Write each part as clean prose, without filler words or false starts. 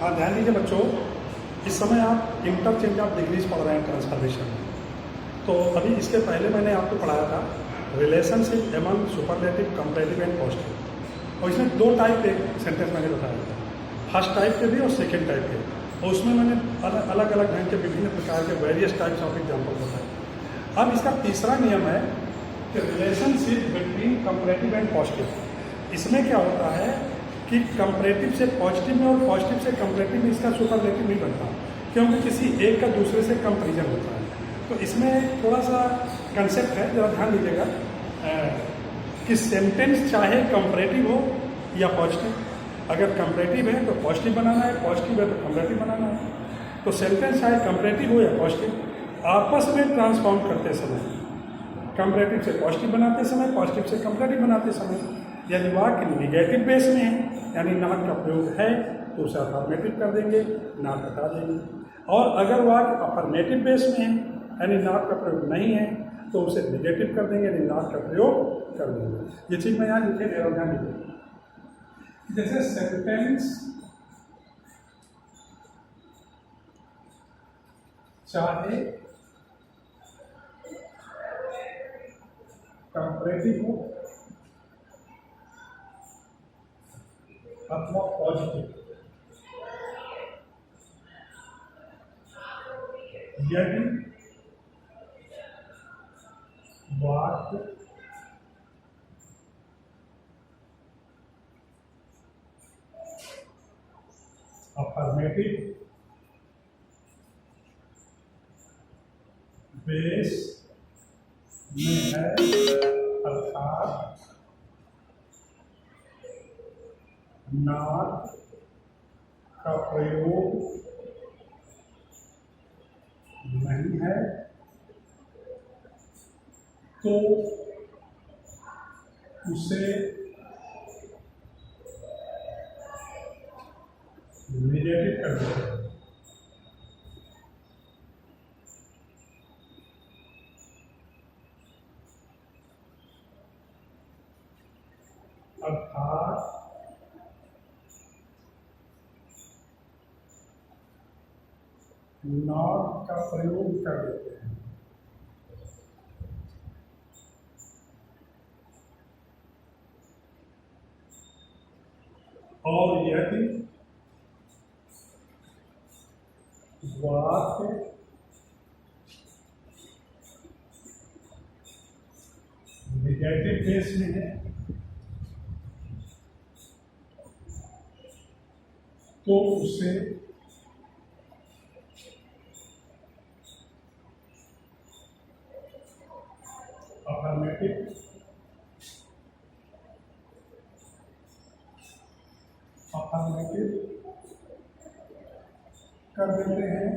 हाँ, ध्यान दीजिए बच्चों, इस समय आप इंटरचेंज ऑफ डिग्रीज पढ़ रहे हैं ट्रांसफॉर्मेशन में। तो अभी इसके पहले मैंने आपको पढ़ाया था relationship among superlative, comparative and positive. और इसमें दो टाइप के सेंटेंस मैंने बताया था, फर्स्ट टाइप के भी और सेकेंड टाइप के। और उसमें मैंने अलग अलग ढंग के विभिन्न प्रकार के वेरियस टाइप्स ऑफ एग्जाम्पल बताए। अब इसका तीसरा नियम है कि relationship between comparative and positive. इसमें क्या होता है कि कंपैरेटिव से पॉजिटिव में और पॉजिटिव से कंपैरेटिव में इसका सुपरलेटिव नहीं बनता, क्योंकि किसी एक का दूसरे से कंपैरिजन होता है। तो इसमें थोड़ा सा कंसेप्ट है, जरा ध्यान दीजिएगा कि सेंटेंस चाहे कंपैरेटिव हो या पॉजिटिव, अगर कंपैरेटिव है तो पॉजिटिव बनाना है, पॉजिटिव है तो कंपैरेटिव बनाना है। तो सेंटेंस चाहे कंपैरेटिव हो या पॉजिटिव, आपस में ट्रांसफॉर्म करते समय कंपैरेटिव से पॉजिटिव बनाते समय, पॉजिटिव से कंपैरेटिव बनाते समय, यदि वाक्य निगेटिव बेस में है यानी नॉट का प्रयोग है तो उसे अफर्मेटिव कर देंगे, नॉट हटा देंगे। और अगर वाक्य अफर्मेटिव बेस में है यानी नॉट का प्रयोग नहीं है तो उसे निगेटिव कर देंगे, यानी नॉट का प्रयोग कर देंगे। ये चीज़ मैं यहाँ लिखे दे रहा हूँ, ध्यान दीजिए। जैसे सेंटेंस चाहे कंपैरेटिव हो अथवा पॉजिटिव, यदि वाक्य अफर्मेटिव बेस में है अर्थात नॉट का प्रयोग नहीं है तो उसे निगेटिव कर देते हैं। अर्थात नॉट का प्रयोग कर देते हैं। और यदि वाक्य निगेटिव बेस में है तो उसे अफर्मेटिव कर देते हैं,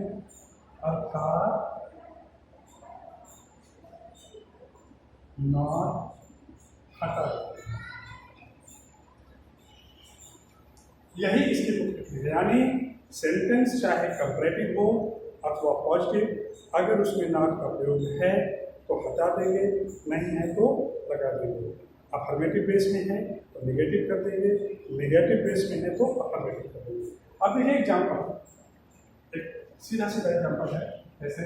अर्थात नॉट हटा देते हैं। यही इसकी प्रकृति है, यानी सेंटेंस चाहे कंपैरेटिव हो अथवा पॉजिटिव, अगर उसमें नॉट का प्रयोग है तो हटा देंगे, नहीं है तो लगा देंगे। अफर्मेटिव बेस में है तो निगेटिव कर देंगे, निगेटिव बेस में है तो अफर्मेटिव कर देंगे। अब देखिए एग्जाम्पल, एक सीधा सीधा एग्जाम्पल है। जैसे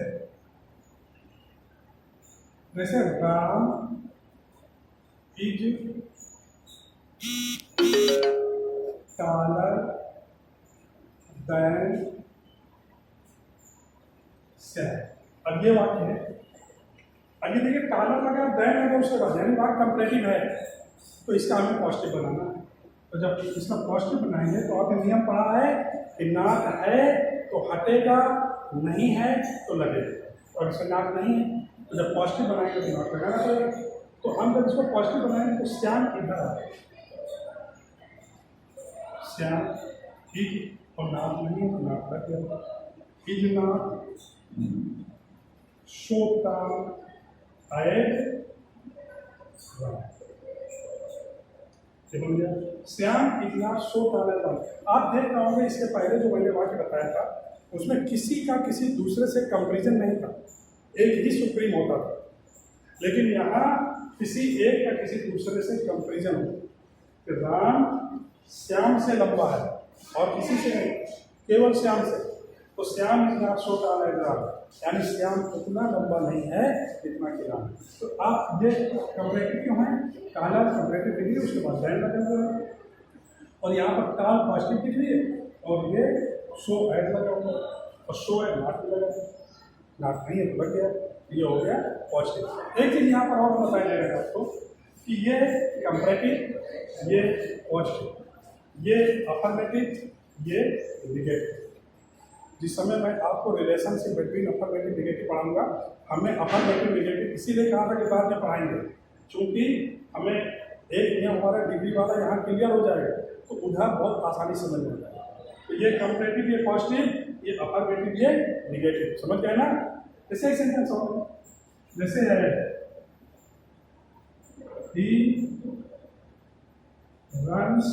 Ram is taller than Sam। अब ये वाक्य है, अब ये देखिए टालर लगा, देन लगा, उसके बाद यानी वाक्य कंपैरेटिव है तो इसका हमें पॉजिटिव बनाना है। तो जब इसका पॉजिटिव बनाएंगे तो आपने नियम पढ़ा है कि नॉट है तो हटेगा, नहीं है तो लगेगा, और इसका नॉट नहीं है तो जब पॉजिटिव बनाएंगे तो नॉट लगाना पड़ेगा। तो हम जब इसको पॉजिटिव बनाएंगे तो श्याम इधर आएगा, श्याम ठीक, और नाम नहीं है तो नाम लग गया। इज नॉट शो टाल एज बन गया, श्याम इज नॉट शो टाल एज। आप देख रहे होंगे इसके पहले जो मैंने वाक्य बताया था उसमें किसी का किसी दूसरे से कंपैरिजन नहीं था, एक ही सुप्रीम होता था। लेकिन यहाँ किसी एक का किसी दूसरे से कंपैरिजन हो कि राम श्याम से लंबा है और किसी से नहीं, केवल श्याम से। तो Shyam is not so tall as Ram, यानी श्याम उतना लंबा नहीं है जितना कि राम। तो आप ये कंपैरेटिव क्यों है, काला कंपैरेटिव डिग्री, उसके बाद बैंड लगा हुआ है, और यहाँ पर टाल पॉजिटिव दिख रही है, और ये शो एड लगा हुआ है, और शो एड नॉट लगा हुआ है, नॉट नहीं है तो लग गया, ये हो गया पॉजिटिव। एक चीज़ यहाँ पर और बताया जाएगा आपको कि ये कंपैरेटिव, ये पॉजिटिव, ये अफर्मेटिव, ये निगेटिव। जिस समय मैं आपको रिलेशनशिप बिटवीन अफर्मेटिव निगेटिव पढ़ाऊंगा, हमें अफर्मेटिव निगेटिव इसीलिए कहा था कि बाद में पढ़ाएंगे, क्योंकि हमें एक नियम हमारा डिग्री वाला यहाँ क्लियर हो जाएगा, तो उधर बहुत आसानी से समझ में जाएगा। तो ये कंपैरेटिव, ये पॉजिटिव, ये अफर्मेटिव, ये निगेटिव, समझ गए ना। जैसे एक सेंटेंस हो, जैसे है he runs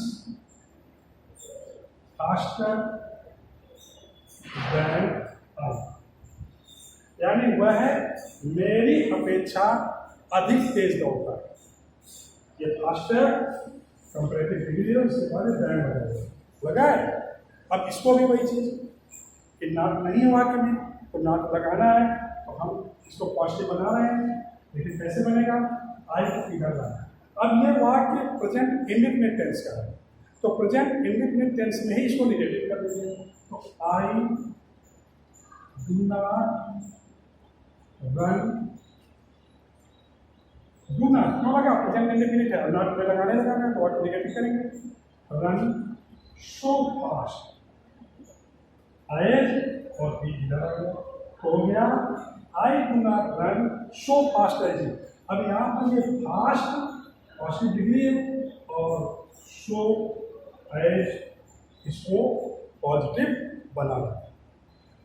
faster than I, यानी वह मेरी अपेक्षा अधिक तेज दौड़ता है। ये फास्टर कंपैरेटिव डिग्री है, उसके बाद देन लगा है। अब इसको भी वही चीज कि नॉट नहीं है वाक्य में, तो नॉट लगाना है, तो हम इसको पॉजिटिव बना रहे हैं, लेकिन कैसे बनेगा, आई को किधर लाना है। अब ये वाक्य प्रेजेंट इंडेफिनिट टेंस का है, तो प्रेजेंट इंडेफिनिट टेंस में ही इसको निगेटिव कर देंगे। तो आई do not run, do not क्यों लगा, प्रेजेंट इंडेफिनिट है, नॉट में लगाने लगाना है, तो व्हाट निगेटिव करेंगे, रन सो फास्ट एज, और भी इधर हो गया I do not run so fast as you. अब यहाँ पर ये फास्ट पॉजिटिव डिग्री है, और सो एज इसको पॉजिटिव बनाना,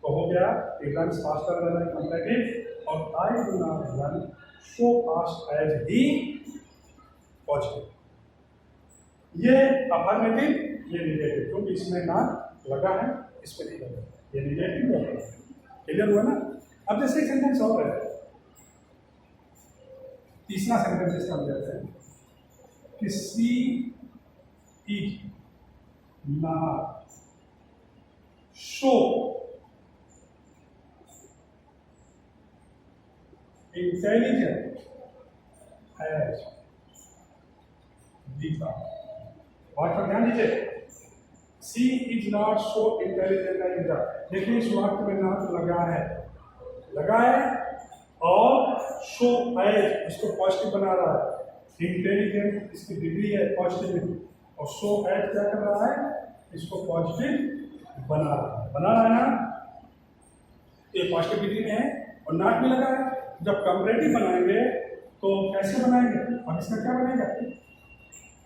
तो हो गया रन फास्टर देन कंपैरेटिव, और I do not run so fast as he positive. ये अफर्मेटिव, ये निगेटिव, क्योंकि इसमें ना लगा है, इसमें नहीं लगा, ये निगेटिव है। क्लियर हुआ ना। अब जैसे सेंटेंस और है, तीसरा सेंटेंस इसका हम लेते हैं कि C is not so intelligent as Deepa. बात पर ध्यान दीजिए, C is not so intelligent as Deepa. देखिए इस वाक्य में नॉट लगा है, और सो एज इसको पॉजिटिव बना रहा है, इंटेलिजेंट इसकी डिग्री है पॉजिटिव में, और सो एज क्या कर रहा है, इसको पॉजिटिव बना रहा है ना। ये पॉजिटिव डिग्री में है, और नॉट भी लगा है। जब कंपैरेटिव बनाएंगे तो कैसे बनाएंगे, अब इसका क्या बनेगा,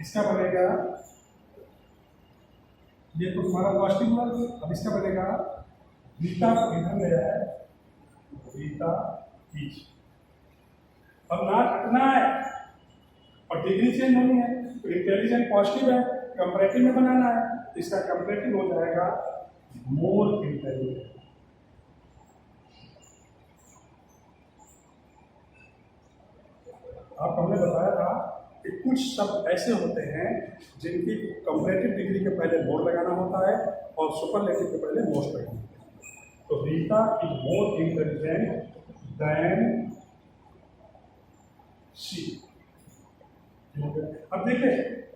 इसका बनेगा, ये तो तुम्हारा पॉजिटिव हुआ, अब इसका बनेगा बीटा इधर ले है, बीटा इज। अब नॉट हटना है और डिग्री चेंज होनी है, तो इंटेलिजेंट पॉजिटिव है, कंपैरेटिव में बनाना है, इसका कंपैरेटिव हो जाएगा मोर इंटेलिजेंट। आप हमने बताया था कि कुछ शब्द ऐसे होते हैं जिनकी कंपैरेटिव डिग्री के पहले मोर लगाना होता है और सुपरलेटिव के पहले मोस्ट लगाना होता है। तो Rita is more intelligent then she. अब देखिए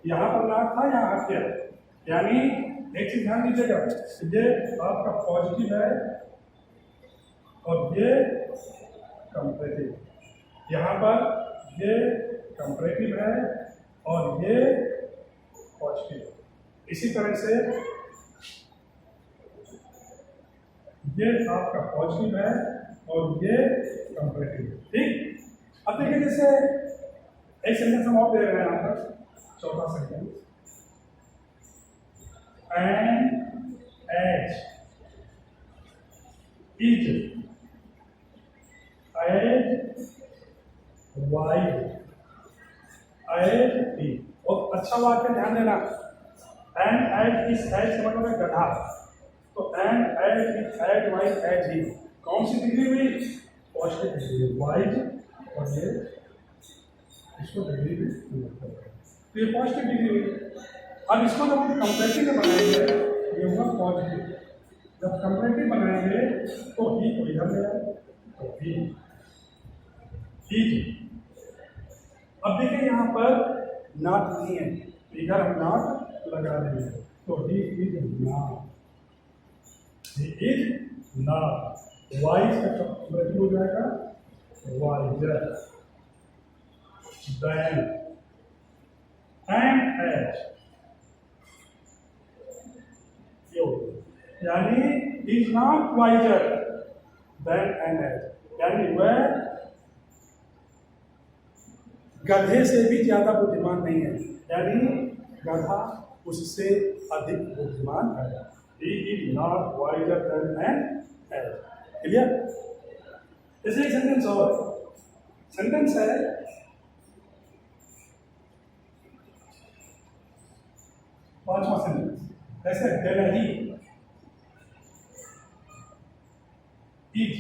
यहाँ पर नॉट था, यहाँ हट गया, यानी एक चीज ध्यान दीजिएगा, ये आपका पॉजिटिव है और ये कंपैरेटिव, यहाँ पर ये कंपैरेटिव है और ये पॉजिटिव। इसी तरह से ये आपका पॉजिटिव है और ये कंपैरेटिव है, ठीक। अब देखिए जैसे एक सेंटेंस हम और दे रहे हैं यहाँ पर, चौथा sentence, an ass is as wide as he. और अच्छा वाक्य ध्यान देना, एन एज इज एज का मतलब है गधा, तो an ass is as wide as he, कौन सी डिग्री हुई, पॉजिटिव डिग्री, वाइड, और ये इसको डिग्री भी, तो ये पॉजिटिव डिग्री हुई। अब इसको जब हम कंपैरेटिव में बनाएंगे, ये होगा पॉजिटिव, जब कंपैरेटिव बनाएंगे तो ही तो इधर ले आए, तो ही। अब देखिए यहाँ पर नॉट नहीं है, इधर हम नॉट लगा देंगे, तो he is not, he is not. Wise का कंपैरेटिव हो जाएगा वाइजर, देन एंड एज, यानी is not wiser than an ass, यानी वह गधे से भी ज्यादा बुद्धिमान नहीं है, यानी गधा उससे अधिक बुद्धिमान है। He is not wiser than an ass. Clear? जैसे एक सेंटेंस और सेंटेंस है, पांचवा सेंटेंस ऐसे, Delhi is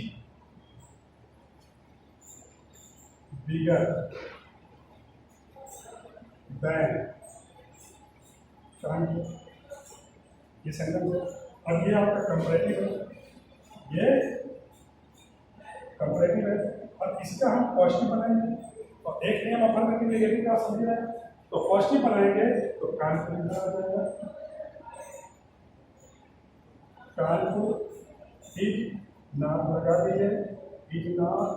bigger bad Kanpur, ये सेंटेंस है। अब ये आपका कंपैरेटिव है, ये कंपैरेटिव है, और इसका हम पॉजिटिव बनाएंगे, और एक नियम अपन रखेंगे, ये भी क्या समझ रहे हैं, तो पॉजिटिव बनाएंगे तो कानपुर आ जाएगा, कानपुर इज नाम लगा दीजिए, is not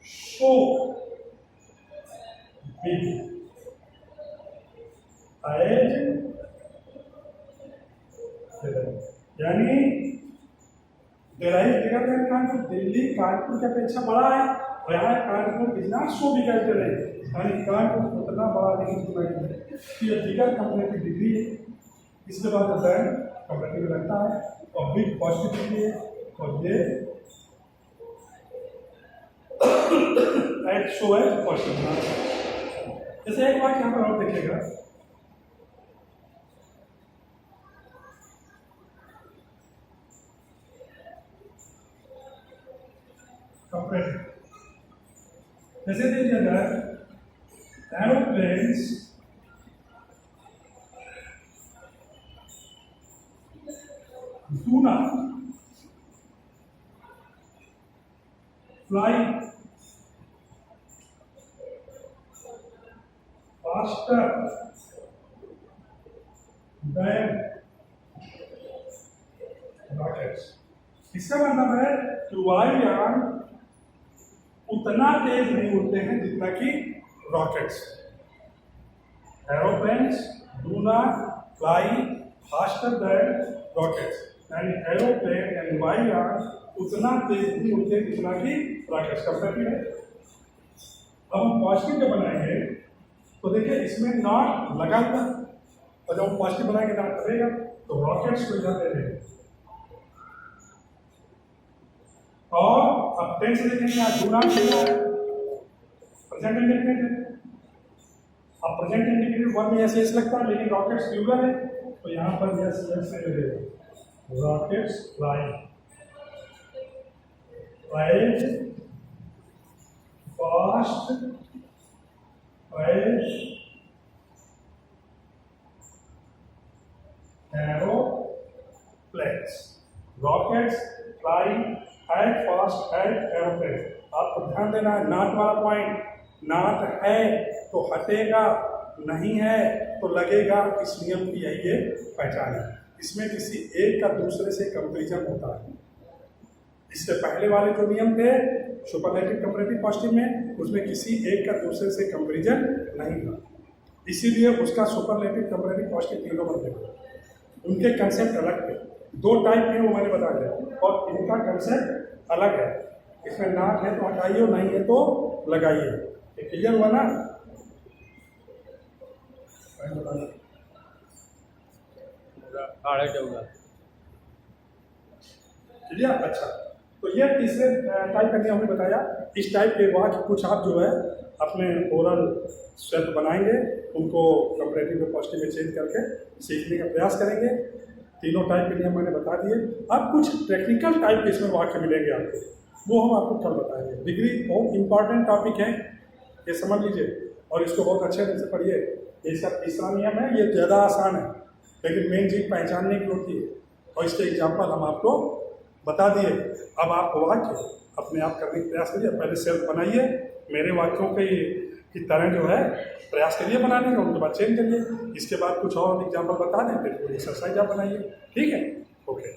so big as, यानी दिल्ली जगह में कानपुर, दिल्ली कानपुर की अपेक्षा बड़ा है, और यहाँ Kanpur is not so big as Delhi, यानी कानपुर उतना बड़ा नहीं है, ये बिगर कंपैरेटिव डिग्री है। इसके बाद बैंक कंपैरेटिव लगता है, और बिग पॉजिटिव डिग्री है, और ये एज शो है पॉजिटिव। जैसे एक बात यहाँ पर और देखिएगा, जैसे दे दिया जाए aeroplanes do not fly faster than rockets। इसका मतलब है कि वायुयान उतना तेज नहीं उड़ते हैं जितना कि rockets. Aeroplanes do not fly faster than rockets, यानी एरोप्लेन यानी वायुयान उतना तेज नहीं उड़ते जितना कि रॉकेट्स। कंपैरेटिव है। अब हम पॉजिटिव जब बनाएंगे तो देखिए इसमें नॉट लगा हुआ, और जब हम पॉजिटिव बनाएंगे नॉट करेगा तो रॉकेट्स को इधर दे देंगे, और अब टेंस देखेंगे आप डू नॉट देना है, प्रेजेंट इंडिकेटेड है। अब प्रेजेंट इंडिकेटेड वर्ब में यस लगता है, लेकिन रॉकेट्स प्लूरल है, तो यहाँ पर यस से लगेगा, rockets fly as fast as aeroplanes, rockets fly as fast as aeroplane. आपको ध्यान देना है नॉट वाला पॉइंट, नॉट है तो हटेगा, नहीं है तो लगेगा। इस नियम की यही है पहचान है, इसमें किसी एक का दूसरे से कंपैरिजन होता है। इससे पहले वाले जो नियम थे सुपरलेटिव कंपैरेटिव पॉजिटिव में, उसमें किसी एक का दूसरे से कंपैरिजन नहीं था, इसीलिए उसका सुपरलेटिव कंपैरेटिव पॉजिटिव तीनों बनते थे। उनके कंसेप्ट अलग थे, दो टाइप में वो मैंने बता दिया, और इनका कंसेप्ट अलग है। इसमें नॉट है तो हटाइए, नहीं है तो लगाइए। ये क्लियर हुआ ना? क्लियर? अच्छा, तो ये तीसरे टाइप का हमने बताया। इस टाइप के वाक्य कुछ आप जो है अपने ओरल सेट बनाएंगे, उनको कंपैरेटिव में पॉजिटिव में चेंज करके सीखने का प्रयास करेंगे। तीनों टाइप के नियम मैंने बता दिए। अब कुछ टेक्निकल टाइप के इसमें वाक्य मिलेंगे आपको, वो हम आपको कल बताएंगे। डिग्री बहुत इंपॉर्टेंट टॉपिक है, ये समझ लीजिए, और इसको बहुत अच्छे ढंग से पढ़िए। ये इसका तीसरा नियम है, ये ज़्यादा आसान है, लेकिन मेन चीज़ पहचानने की होती है। और इसके एग्जाम्पल हम आपको बता दिए। अब आप वाक्य अपने आप करने का प्रयास करिए। पहले सेल्फ बनाइए, मेरे वाक्यों की तरह जो है प्रयास करिए बनाने का, उनके बाद चेंज करिए। इसके बाद कुछ और एग्जाम्पल बता दें, फिर कोई एक्सरसाइज आप बनाइए। ठीक है, ओके।